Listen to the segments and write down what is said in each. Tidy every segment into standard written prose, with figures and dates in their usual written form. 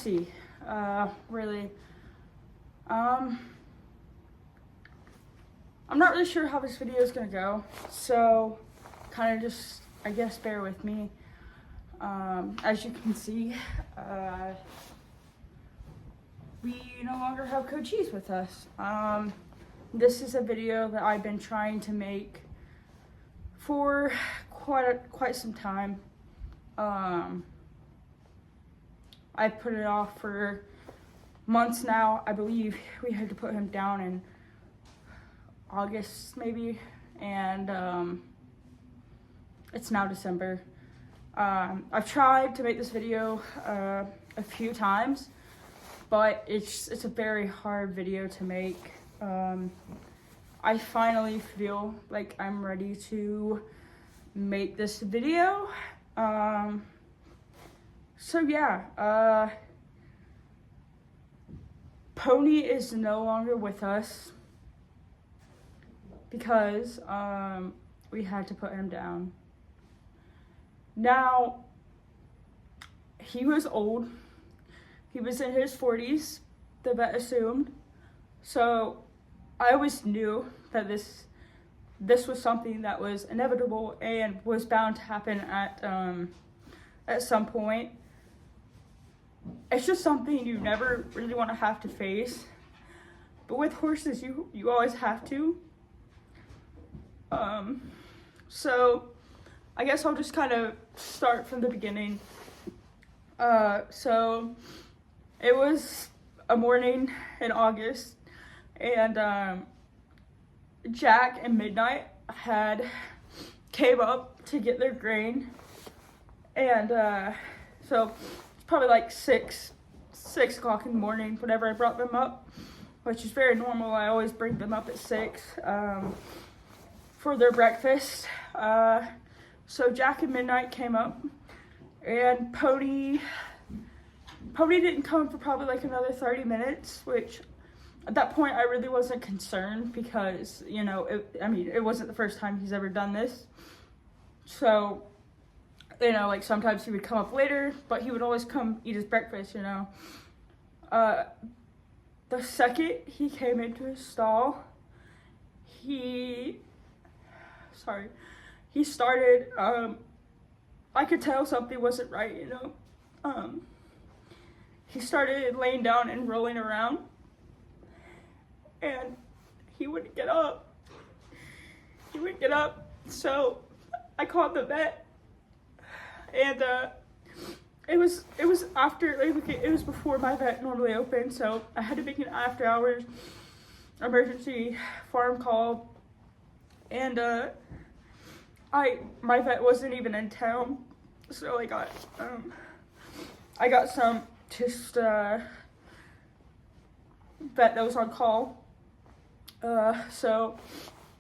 see, really, I'm not really sure how this video is gonna go, so kind of just, I guess, bear with me. As you can see, we no longer have Cochise with us. This is a video that I've been trying to make for quite some time. I put it off for months now. I believe we had to put him down in August maybe, and it's now December. I've tried to make this video a few times, but it's a very hard video to make. I finally feel like I'm ready to make this video. So yeah, Pony is no longer with us because we had to put him down. Now, he was old. He was in his 40s, the vet assumed. So I always knew that this was something that was inevitable and was bound to happen at some point. It's just something you never really want to have to face. But with horses, you always have to. So I guess I'll just kind of start from the beginning. So it was a morning in August, and Jack and Midnight came up to get their grain, and so it's probably like 6 o'clock in the morning whenever I brought them up, which is very normal. I always bring them up at 6 for their breakfast. So Jack and Midnight came up, and Pony didn't come for probably like another 30 minutes, which at that point I really wasn't concerned because, you know, it wasn't the first time he's ever done this. So, you know, like sometimes he would come up later, but he would always come eat his breakfast, you know. The second he came into his stall, he started, I could tell something wasn't right, you know. He started laying down and rolling around, and he wouldn't get up. So I called the vet, and it was after, it was before my vet normally opened, so I had to make an after hours emergency farm call, and my vet wasn't even in town, so I got some just vet that was on call. So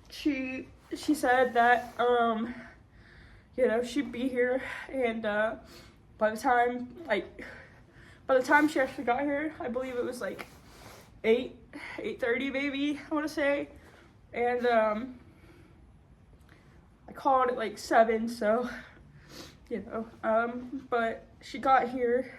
she said that you know, she'd be here, and by the time she actually got here, I believe it was like 8:30 maybe, I want to say, and I called at like 7, so you know, but she got here.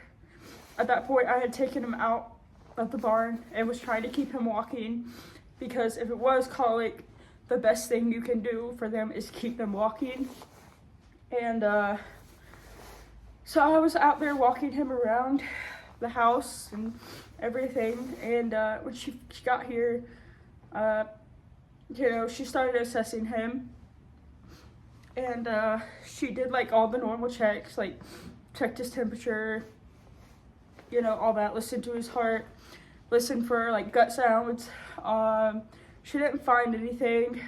At that point, I had taken him out of the barn and was trying to keep him walking, because if it was colic, the best thing you can do for them is keep them walking. And so I was out there walking him around the house and everything, and when she got here, you know, she started assessing him, and she did like all the normal checks, like checked his temperature, you know, all that, listened to his heart, listened for like gut sounds. She didn't find anything.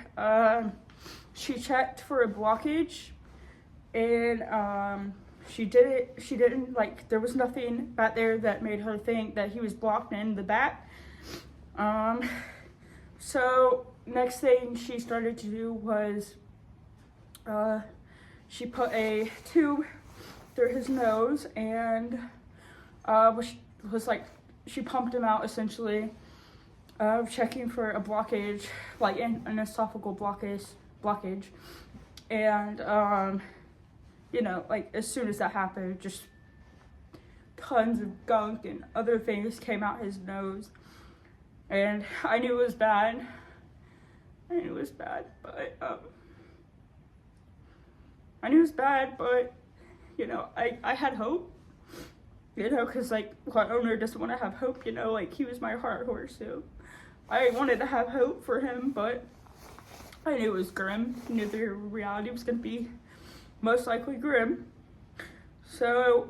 She checked for a blockage, and she didn't, like, there was nothing back there that made her think that he was blocked in the back. So next thing she started to do was she put a tube through his nose, and was like, she pumped him out essentially, checking for a blockage, like an esophageal blockage, and you know, like as soon as that happened, just tons of gunk and other things came out his nose. And I knew it was bad. I knew it was bad, but you know, I had hope, you know, because like what owner doesn't want to have hope, you know, like he was my heart horse, so I wanted to have hope for him, but I knew it was grim. I knew the reality was going to be most likely grim. So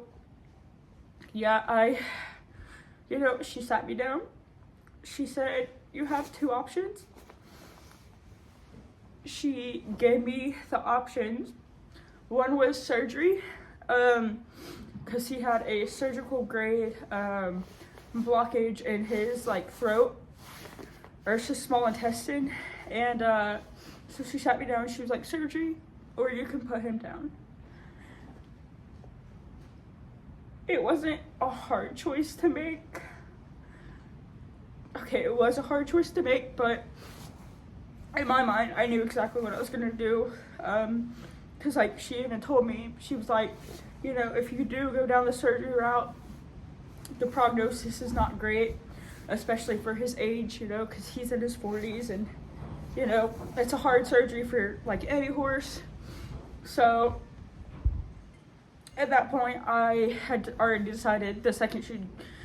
yeah, you know, she sat me down. She said, you have two options. She gave me the options. One was surgery, because he had a surgical grade blockage in his like throat, or it's just small intestine, and so she sat me down. She was like, surgery, or you can put him down. It wasn't a hard choice to make. Okay, it was a hard choice to make, but in my mind, I knew exactly what I was gonna do. Cause like she even told me, she was like, you know, if you do go down the surgery route, the prognosis is not great, especially for his age, you know, cause he's in his 40s, and you know, it's a hard surgery for like any horse. So at that point, I had already decided, the second she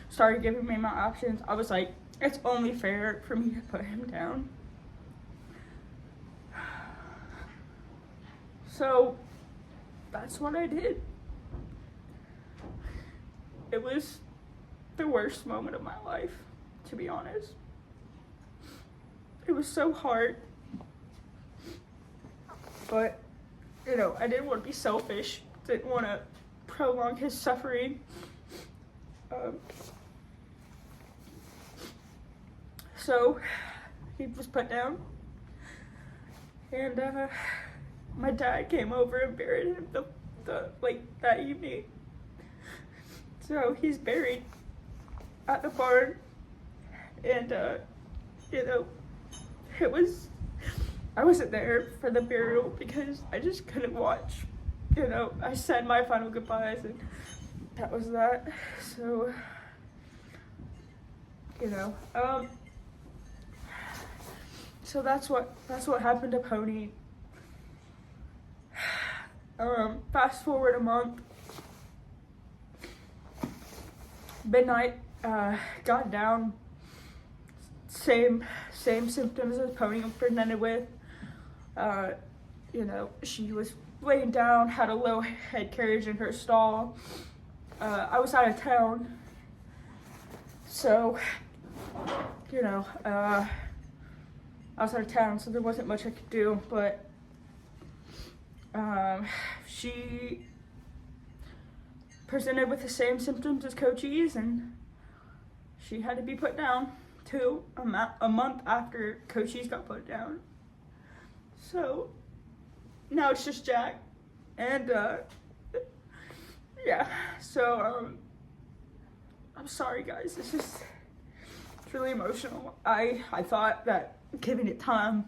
started giving me my options, I was like, it's only fair for me to put him down. So that's what I did. It was the worst moment of my life, to be honest. It was so hard. But, you know, I didn't want to be selfish. Didn't want to prolong his suffering. So he was put down. And my dad came over and buried him that evening. So he's buried at the barn, and you know, I wasn't there for the burial because I just couldn't watch. You know, I said my final goodbyes, and that was that. So, you know, so that's what happened to Pony. Fast forward a month. Midnight got down. Same symptoms as Pony was presented with. You know, she was laying down, had a low head carriage in her stall. I was out of town, so you know, I was out of town, so there wasn't much I could do, but she presented with the same symptoms as Cochise, and she had to be put down too, a month after Cochise got put down. So now it's just Jack, and yeah, so I'm sorry guys, it's really emotional. I thought that giving it time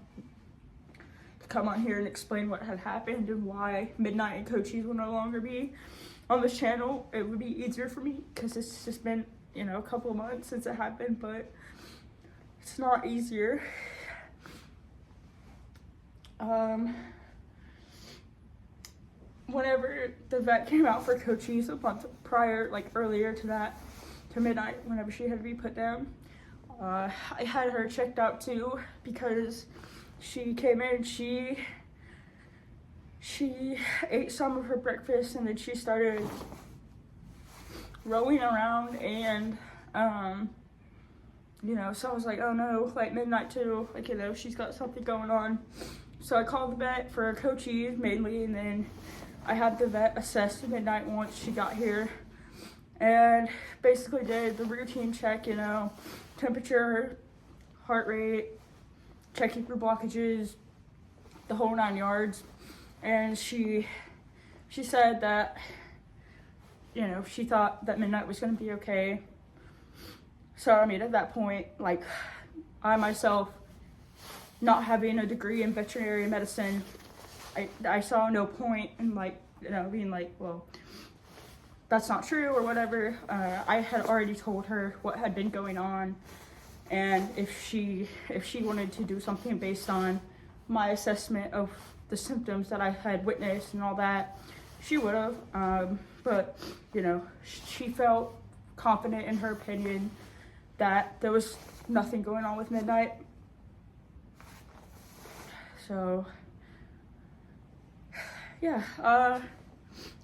to come on here and explain what had happened and why Midnight and Cochise will no longer be on this channel, it would be easier for me, because it's just been, you know, a couple of months since it happened, but it's not easier. Whenever the vet came out for Cochise a month prior, like earlier to that, to Midnight, whenever she had to be put down, I had her checked out too, because she came in, she ate some of her breakfast, and then she started rolling around, and you know, so I was like, oh no, like Midnight too, like, you know, she's got something going on. So I called the vet for Cochise mainly, and then I had the vet assess Midnight once she got here, and basically did the routine check, you know, temperature, heart rate, checking for blockages, the whole 9 yards. And she said that, you know, she thought that Midnight was going to be okay. So, I mean, at that point, like, I myself, not having a degree in veterinary medicine, I saw no point in, like, you know, being like, well, that's not true or whatever. I had already told her what had been going on, and if she wanted to do something based on my assessment of the symptoms that I had witnessed and all that, she would have. But you know, she felt confident in her opinion that there was nothing going on with Midnight. So yeah,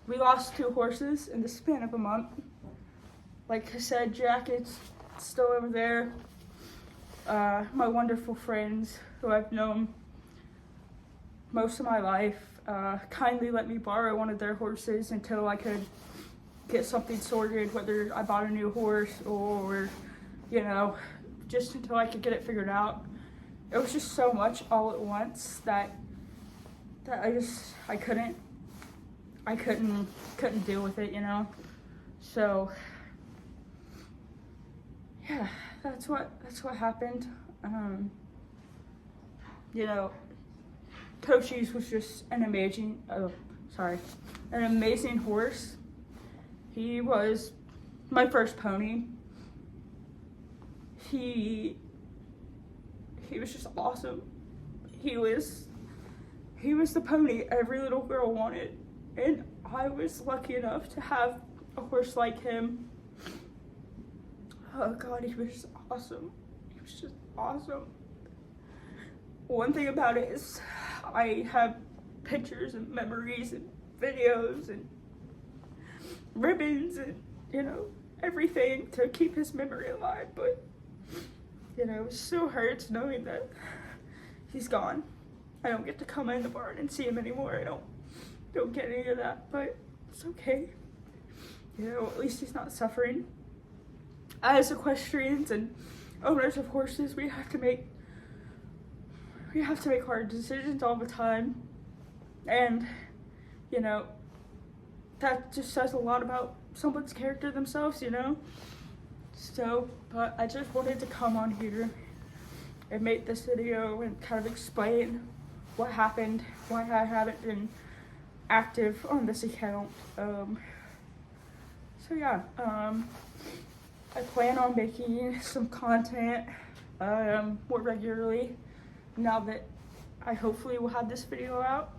we lost 2 horses in the span of a month. Like I said, Jacket's still over there. My wonderful friends who I've known most of my life kindly let me borrow one of their horses until I could get something sorted, whether I bought a new horse or, you know, just until I could get it figured out. It was just so much all at once that I couldn't deal with it, you know. So yeah, that's what happened. You know, Cochise was just an amazing horse. He was my first pony. He was just awesome. He was the pony every little girl wanted, and I was lucky enough to have a horse like him. Oh God, he was just awesome. He was just awesome. One thing about it is I have pictures and memories and videos and ribbons and, you know, everything to keep his memory alive, but, you know, it still hurts knowing that he's gone. I don't get to come in the barn and see him anymore. I don't get any of that, but it's okay. You know, at least he's not suffering. As equestrians and owners of horses, we have to make hard decisions all the time, and you know, that just says a lot about someone's character themselves, you know. So, but I just wanted to come on here and make this video and kind of explain what happened, why I haven't been active on this account. So yeah, I plan on making some content more regularly now that I hopefully will have this video out.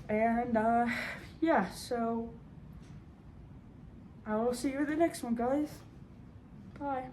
And yeah, so I will see you in the next one, guys. Bye.